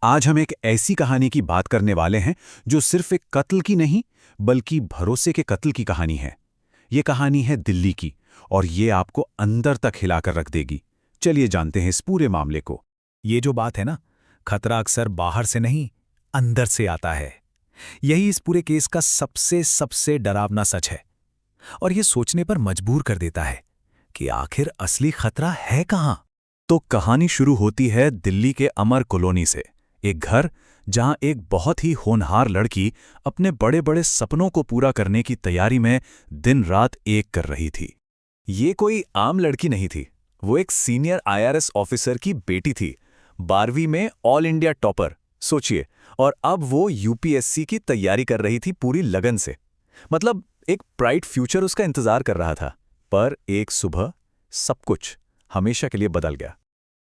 आज हम एक ऐसी कहानी की बात करने वाले हैं जो सिर्फ एक कत्ल की नहीं बल्कि भरोसे के कत्ल की कहानी है। ये कहानी है दिल्ली की और ये आपको अंदर तक हिलाकर रख देगी। चलिए जानते हैं इस पूरे मामले को। ये जो बात है ना, खतरा अक्सर बाहर से नहीं, अंदर से आता है। यही इस पूरे केस का सबसे सबसे डरावना सच है और ये सोचने पर मजबूर कर देता है कि आखिर असली खतरा है कहां। तो कहानी शुरू होती है दिल्ली के अमर कॉलोनी से, एक घर जहां एक बहुत ही होनहार लड़की अपने बड़े बड़े सपनों को पूरा करने की तैयारी में दिन रात एक कर रही थी। ये कोई आम लड़की नहीं थी, वो एक सीनियर आईआरएस ऑफिसर की बेटी थी, 12वीं में ऑल इंडिया टॉपर, सोचिए। और अब वो यूपीएससी की तैयारी कर रही थी पूरी लगन से। मतलब एक ब्राइट फ्यूचर उसका इंतजार कर रहा था। पर एक सुबह सब कुछ हमेशा के लिए बदल गया।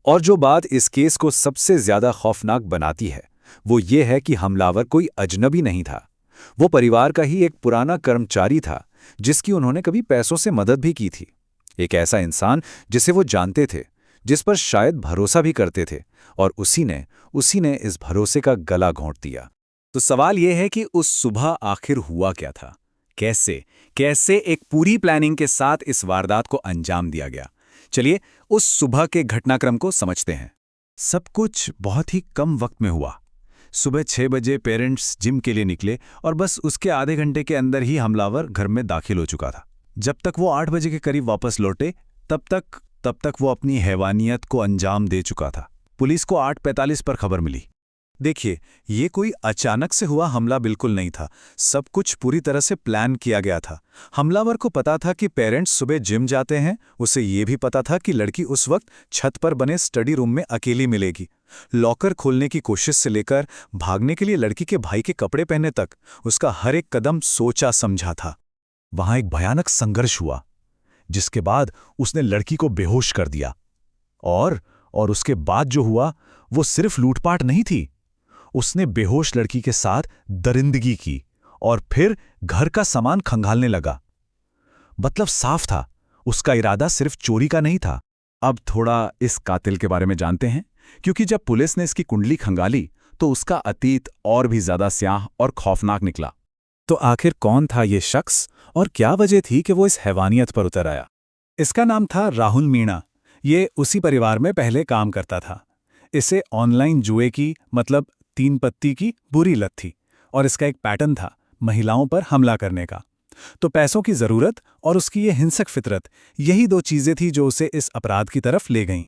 और जो बात इस केस को सबसे ज्यादा खौफनाक बनाती है वो ये है कि हमलावर कोई अजनबी नहीं था। वो परिवार का ही एक पुराना कर्मचारी था जिसकी उन्होंने कभी पैसों से मदद भी की थी। एक ऐसा इंसान जिसे वो जानते थे, जिस पर शायद भरोसा भी करते थे, और उसी ने इस भरोसे का गला घोंट दिया। तो सवाल यह है कि उस सुबह आखिर हुआ क्या था? कैसे एक पूरी प्लानिंग के साथ इस वारदात को अंजाम दिया गया? चलिए उस सुबह के घटनाक्रम को समझते हैं। सब कुछ बहुत ही कम वक्त में हुआ। सुबह 6 बजे पेरेंट्स जिम के लिए निकले और बस उसके आधे घंटे के अंदर ही हमलावर घर में दाखिल हो चुका था। जब तक वो 8 बजे के करीब वापस लौटे तब तक वो अपनी हैवानियत को अंजाम दे चुका था। पुलिस को 8:45 पर खबर मिली। देखिए, ये कोई अचानक से हुआ हमला बिल्कुल नहीं था। सब कुछ पूरी तरह से प्लान किया गया था। हमलावर को पता था कि पेरेंट्स सुबह जिम जाते हैं। उसे ये भी पता था कि लड़की उस वक्त छत पर बने स्टडी रूम में अकेली मिलेगी। लॉकर खोलने की कोशिश से लेकर भागने के लिए लड़की के भाई के कपड़े पहनने तक उसका हर एक कदम सोचा समझा था। वहां एक भयानक संघर्ष हुआ, जिसके बाद उसने लड़की को बेहोश कर दिया। और उसके बाद जो हुआ वो सिर्फ लूटपाट नहीं थी। उसने बेहोश लड़की के साथ दरिंदगी की और फिर घर का सामान खंगालने लगा। मतलब साफ था, उसका इरादा सिर्फ चोरी का नहीं था। अब थोड़ा इस कातिल के बारे में जानते हैं, क्योंकि जब पुलिस ने इसकी कुंडली खंगाली तो उसका अतीत और भी ज्यादा स्याह और खौफनाक निकला। तो आखिर कौन था ये शख्स और क्या वजह थी कि वो इस हैवानियत पर उतर आया? इसका नाम था राहुल मीणा। ये उसी परिवार में पहले काम करता था। इसे ऑनलाइन जुए की, मतलब 3 पत्ती की बुरी लत थी और इसका एक पैटर्न था महिलाओं पर हमला करने का। तो पैसों की जरूरत और उसकी ये हिंसक फितरत, यही 2 चीजें थी जो उसे इस अपराध की तरफ ले गईं।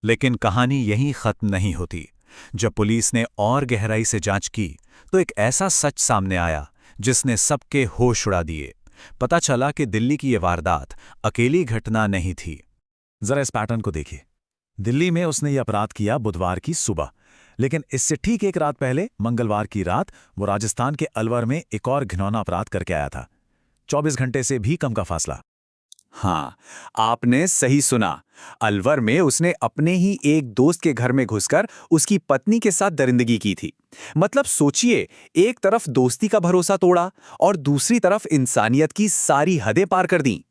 लेकिन कहानी यहीं खत्म नहीं होती। जब पुलिस ने और गहराई से जांच की तो एक ऐसा सच सामने आया जिसने सबके होश उड़ा दिए। पता चला कि दिल्ली की ये वारदात अकेली घटना नहीं थी। जरा इस पैटर्न को देखिए। दिल्ली में उसने ये अपराध किया बुधवार की सुबह, लेकिन इससे ठीक एक रात पहले मंगलवार की रात वो राजस्थान के अलवर में एक और घिनौना अपराध करके आया था। 24 घंटे से भी कम का फासला। हाँ, आपने सही सुना। अलवर में उसने अपने ही एक दोस्त के घर में घुसकर उसकी पत्नी के साथ दरिंदगी की थी। मतलब सोचिए, एक तरफ दोस्ती का भरोसा तोड़ा और दूसरी तरफ इंसानियत की सारी हदें पार कर दी।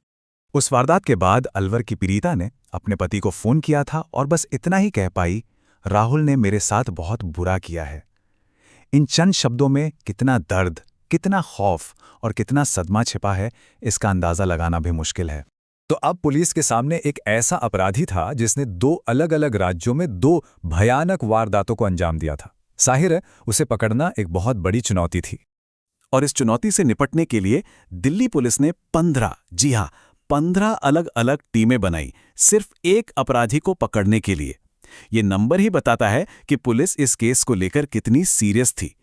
उस वारदात के बाद अलवर की पीड़िता ने अपने पति को फोन किया था और बस इतना ही कह पाई, राहुल ने मेरे साथ बहुत बुरा किया है। इन चंद शब्दों में कितना दर्द, कितना खौफ और कितना सदमा छिपा है, इसका अंदाजा लगाना भी मुश्किल है। तो अब पुलिस के सामने एक ऐसा अपराधी था जिसने 2 अलग-अलग राज्यों में 2 भयानक वारदातों को अंजाम दिया था। जाहिर है, उसे पकड़ना एक बहुत बड़ी चुनौती थी। और इस चुनौती से निपटने के लिए दिल्ली पुलिस ने 15 अलग अलग टीमें बनाई, सिर्फ एक अपराधी को पकड़ने के लिए। ये नंबर ही बताता है कि पुलिस इस केस को लेकर कितनी सीरियस थी।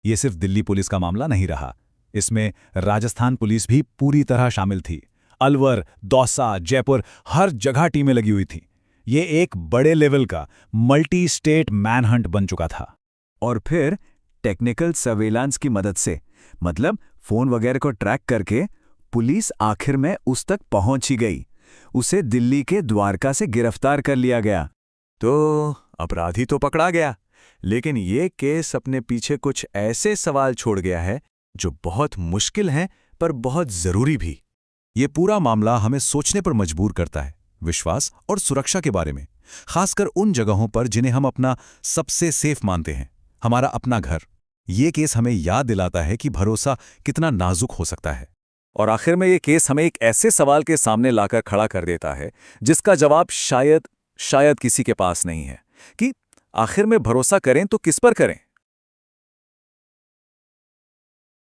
ये सिर्फ दिल्ली पुलिस का मामला नहीं रहा, इसमें राजस्थान पुलिस भी पूरी तरह शामिल थी। अलवर, दौसा, जयपुर, हर जगह टीमें लगी हुई थीं। ये एक बड़े लेवल का मल्टी स्टेट मैनहंट बन चुका था। और फिर टेक्निकल सर्वेलांस की मदद से, मतलब फोन वगैरह को ट्रैक करके, पुलिस आखिर में उस तक पहुंच ही गई। उसे दिल्ली के द्वारका से गिरफ्तार कर लिया गया। तो अपराधी तो पकड़ा गया, लेकिन ये केस अपने पीछे कुछ ऐसे सवाल छोड़ गया है जो बहुत मुश्किल हैं पर बहुत जरूरी भी। ये पूरा मामला हमें सोचने पर मजबूर करता है, विश्वास और सुरक्षा के बारे में, खासकर उन जगहों पर जिन्हें हम अपना सबसे सेफ मानते हैं। हमारा अपना घर। ये केस हमें याद दिलाता है कि भरोसा कितना नाजुक हो सकता है। और आखिर में ये केस हमें एक ऐसे सवाल के सामने लाकर खड़ा कर देता है जिसका जवाब शायद किसी के पास नहीं है, कि आखिर में भरोसा करें तो किस पर करें।